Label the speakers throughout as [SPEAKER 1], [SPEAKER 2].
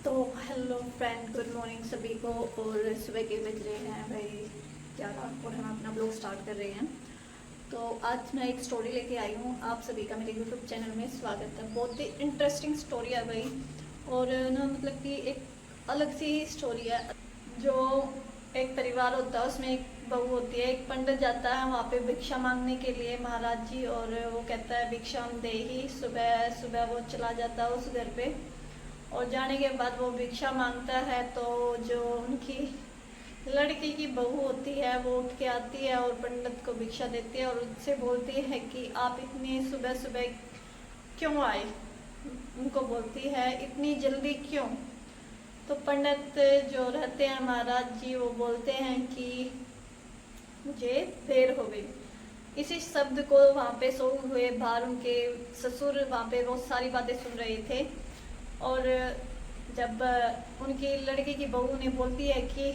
[SPEAKER 1] तो hello friend, good morning सभी को। और सुबह के बज रहे हैं भाई 11 और हम अपना ब्लॉग स्टार्ट कर रहे हैं। तो आज मैं एक स्टोरी लेके आई हूँ आप सभी का मेरे यूट्यूब चैनल में स्वागत है। बहुत ही इंटरेस्टिंग स्टोरी है भाई। और ना मतलब कि एक अलग सी स्टोरी है। जो एक परिवार होता है उसमें एक बहू होती है। एक पंडित जाता है वहाँ पे भिक्षा मांगने के लिए महाराज जी, और वो कहता है भिक्षाम देहि। सुबह सुबह वो चला जाता है उस घर पे, और जाने के बाद वो भिक्षा मांगता है। तो जो उनकी लड़की की बहू होती है वो उठ के आती है और पंडित को भिक्षा देती है और उससे बोलती है कि आप इतनी सुबह सुबह क्यों आए। उनको बोलती है इतनी जल्दी क्यों। तो पंडित जो रहते हैं महाराज जी वो बोलते हैं कि मुझे देर हो गई। इसी शब्द को वहाँ पे सो हुए बाहर उनके ससुर वहाँ पे वो सारी बातें सुन रहे थे। और जब उनकी लड़की की बहू ने बोलती है कि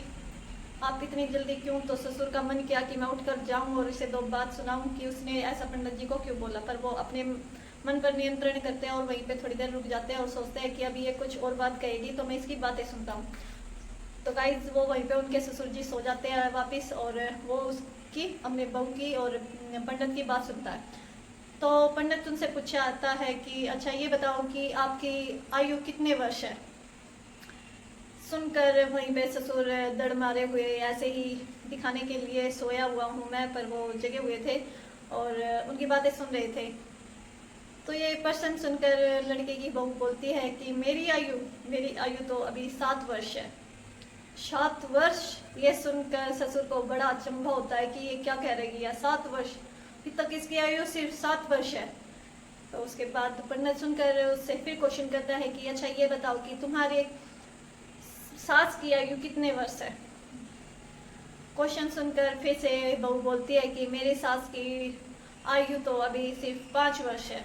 [SPEAKER 1] आप इतनी जल्दी क्यों, तो ससुर का मन किया कि मैं उठकर जाऊं और इसे दो बात सुनाऊं कि उसने ऐसा पंडित जी को क्यों बोला। पर वो अपने मन पर नियंत्रण करते हैं और वहीं पे थोड़ी देर रुक जाते हैं और सोचते हैं कि अभी ये कुछ और बात कहेगी तो मैं इसकी बातें सुनता हूँ। तो गाइज वो वहीं पे उनके ससुर जी सो जाते हैं वापस, और वो उसकी अपने बहू की और पंडित की बात सुनता है। तो पंडित उनसे पूछा आता है कि अच्छा ये बताओ कि आपकी आयु कितने वर्ष है। सुनकर वहीं पे ससुर दड़ मारे हुए ऐसे ही दिखाने के लिए सोया हुआ हूँ मैं, पर वो जगे हुए थे और उनकी बातें सुन रहे थे। तो ये प्रश्न सुनकर लड़के की बहू बोलती है कि मेरी आयु तो अभी 7 वर्ष है। 7 वर्ष। ये सुनकर ससुर को बड़ा अचंभा होता है कि ये क्या कह रही है, 7 वर्ष। अभी तक इसकी आयु सिर्फ 7 वर्ष है। तो उसके बाद पंडित सुनकर उससे फिर क्वेश्चन करता है कि अच्छा ये बताओ कि तुम्हारे सास की आयु कितने वर्ष है। क्वेश्चन सुनकर फिर से बहू बोलती है कि मेरी सास की आयु तो अभी सिर्फ 5 वर्ष है।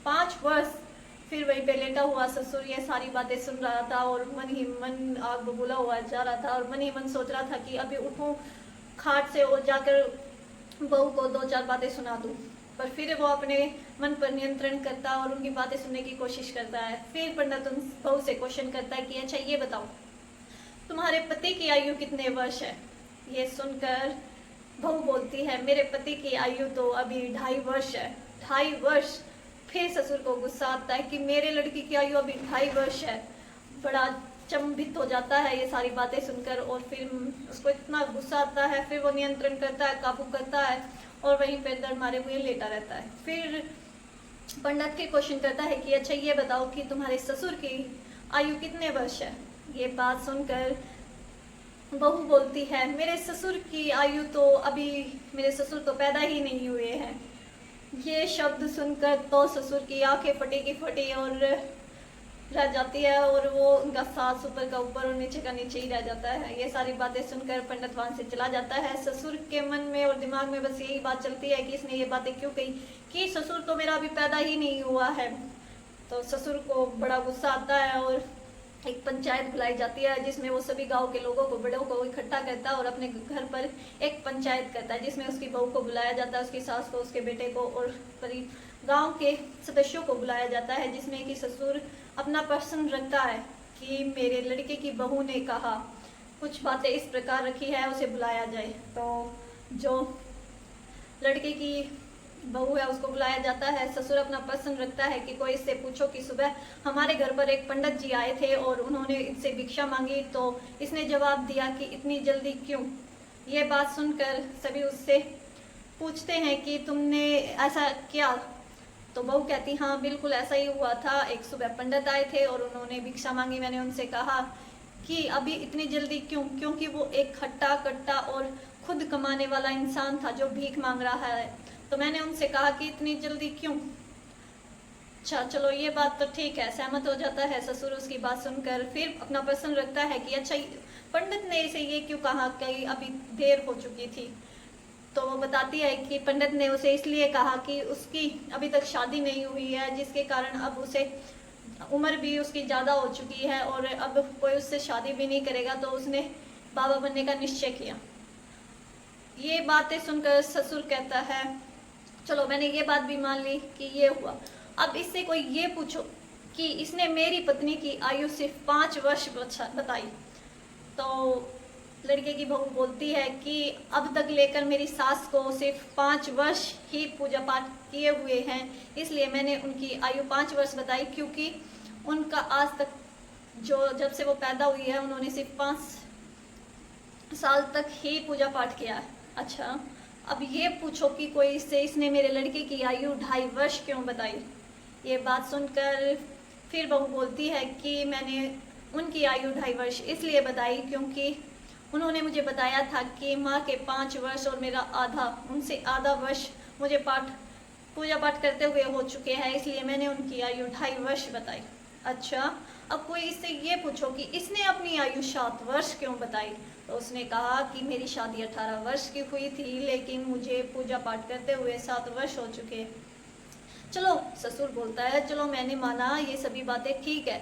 [SPEAKER 1] 5 वर्ष। फिर वहीं पे लेटा हुआ ससुर ये सारी बातें सुन रहा था और मन ही मन आग बबूला हुआ जा रहा था और मन ही मन सोच रहा था कि अभी उठूं खाट से और जाकर बहू को दो चार बातें सुना दूं। पर फिर वो अपने मन पर नियंत्रण करता और उनकी बातें सुनने की कोशिश करता है। फिर पंडित उन बहू से क्वेश्चन करता है कि अच्छा ये बताओ तुम्हारे पति की आयु कितने वर्ष है। ये सुनकर बहू बोलती है मेरे पति की आयु तो अभी 2.5 वर्ष है। 2.5 वर्ष। फिर ससुर को गुस्सा आता है कि मेरे लड़की की आयु अभी 2.5 वर्ष है। बड़ा चंभित हो जाता है ये सारी बातें सुनकर और फिर उसको इतना गुस्सा आता है, फिर वो नियंत्रण करता है, काबू करता है और वहीं पर दर मारे हुए लेटा रहता है। फिर पंडित के क्वेश्चन करता है कि अच्छा ये बताओ कि तुम्हारे ससुर की आयु कितने वर्ष है। ये बात सुनकर बहू बोलती है मेरे ससुर की आयु तो अभी मेरे ससुर तो पैदा ही नहीं हुए हैं। ये शब्द सुनकर तो ससुर की आंखें फटी की फटी और रह जाती है और वो उनका सांस ऊपर का ऊपर और नीचे का नीचे ही रह जाता है। ये सारी बातें सुनकर पंडित वहां से चला जाता है। ससुर के मन में और दिमाग में बस यही बात चलती है कि इसने ये बातें क्यों कही कि ससुर तो मेरा अभी पैदा ही नहीं हुआ है। तो ससुर को बड़ा गुस्सा आता है और एक पंचायत बुलाई जाती है जिसमें वो सभी गांव के लोगों को, बड़ों को इकट्ठा करता है और अपने घर पर एक पंचायत करता है जिसमें उसकी बहू को बुलाया जाता है, उसकी सास को, उसके बेटे को और करीब गांव के सदस्यों को बुलाया जाता है, जिसमें कि ससुर अपना प्रश्न रखता है कि मेरे लड़के की बहू ने कहा कुछ बातें इस प्रकार रखी है, उसे बुलाया जाए। तो जो लड़के की बहू है उसको बुलाया जाता है। ससुर अपना प्रश्न रखता है कि कोई इससे पूछो कि सुबह हमारे घर पर एक पंडित जी आए थे और उन्होंने इससे भिक्षा मांगी, तो इसने जवाब दिया कि इतनी जल्दी क्यों। ये बात सुनकर सभी उससे पूछते हैं कि तुमने ऐसा किया। तो बहू कहती हाँ बिल्कुल ऐसा ही हुआ था। एक सुबह पंडित आए थे और उन्होंने भिक्षा मांगी। मैंने उनसे कहा कि अभी इतनी जल्दी क्यों, क्योंकि वो एक खट्टा कट्टा और खुद कमाने वाला इंसान था जो भीख मांग रहा है। तो मैंने उनसे कहा कि इतनी जल्दी क्यों। अच्छा चलो ये बात तो ठीक है, सहमत हो जाता है ससुर उसकी बात सुनकर। फिर अपना प्रश्न रखता है कि अच्छा पंडित ने इसे ये क्यों कहा कि अभी देर हो चुकी थी। तो वो बताती है कि पंडित ने उसे इसलिए कहा कि उसकी अभी तक शादी नहीं हुई है, जिसके कारण अब उसे उम्र भी उसकी ज़्यादा हो चुकी है और अब कोई उससे शादी भी नहीं करेगा, तो उसने बाबा बनने का निश्चय किया। ये बातें सुनकर ससुर कहता है चलो मैंने ये बात भी मान ली कि ये हुआ। अब इससे कोई ये पूछो कि इसने मेरी पत्नी की आयु सिर्फ 5 वर्ष बताई। तो लड़के की बहू बोलती है कि अब तक लेकर मेरी सास को सिर्फ 5 वर्ष ही पूजा पाठ किए हुए हैं, इसलिए मैंने उनकी आयु 5 वर्ष बताई, क्योंकि उनका आज तक जो जब से वो पैदा हुई है उन्होंने सिर्फ 5 साल तक ही पूजा पाठ किया है। अच्छा, अब ये पूछो कि कोई से इसने मेरे लड़के की आयु 2.5 वर्ष क्यों बताई। ये बात सुनकर फिर बहू बोलती है कि मैंने उनकी आयु 2.5 वर्ष इसलिए बताई क्योंकि उन्होंने मुझे बताया था कि माँ के 5 वर्ष और मेरा उनसे आधा वर्ष मुझे पूजा पाठ करते हुए हो चुके हैं, इसलिए मैंने उनकी आयु 2.5 वर्ष बताई। अच्छा, अब कोई इससे ये पूछो कि इसने अपनी आयु 7 वर्ष क्यों बताई। तो उसने कहा कि मेरी शादी 18 वर्ष की हुई थी, लेकिन मुझे पूजा पाठ करते हुए 7 वर्ष हो चुके। चलो, ससुर बोलता है चलो मैंने माना ये सभी बातें ठीक है,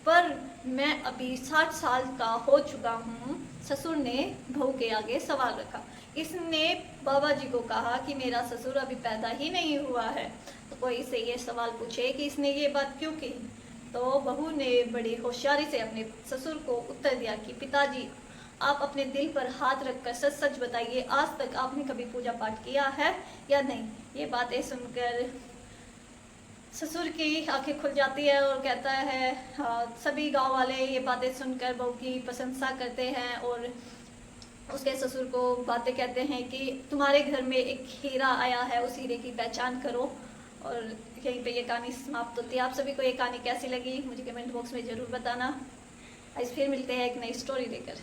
[SPEAKER 1] पर मैं अभी 60 साल का हो चुका हूँ। ससुर ने बहू के आगे सवाल रखा। इसने बाबा जी को कहा कि मेरा ससुर अभी पैदा ही नहीं हुआ है। तो कोई इसे ये सवाल पूछे कि इसने ये बात क्यों की, तो बहू ने बड़ी होशियारी से अपने ससुर को उत्तर दिया कि पिताजी, आप अपने दिल पर हाथ रखकर सच सच बताइए, आज तक आपने कभी पूजा पाठ किया है या नहीं। ये बातें सुनकर ससुर की आंखें खुल जाती है और कहता है हाँ, सभी गांव वाले ये बातें सुनकर बहू की प्रशंसा करते हैं और उसके ससुर को बातें कहते हैं कि तुम्हारे घर में एक हीरा आया है, उस हीरे की पहचान करो। और यहीं पे ये कहानी समाप्त होती है। आप सभी को ये कहानी कैसी लगी मुझे कमेंट बॉक्स में ज़रूर बताना। आज फिर मिलते हैं एक नई स्टोरी लेकर।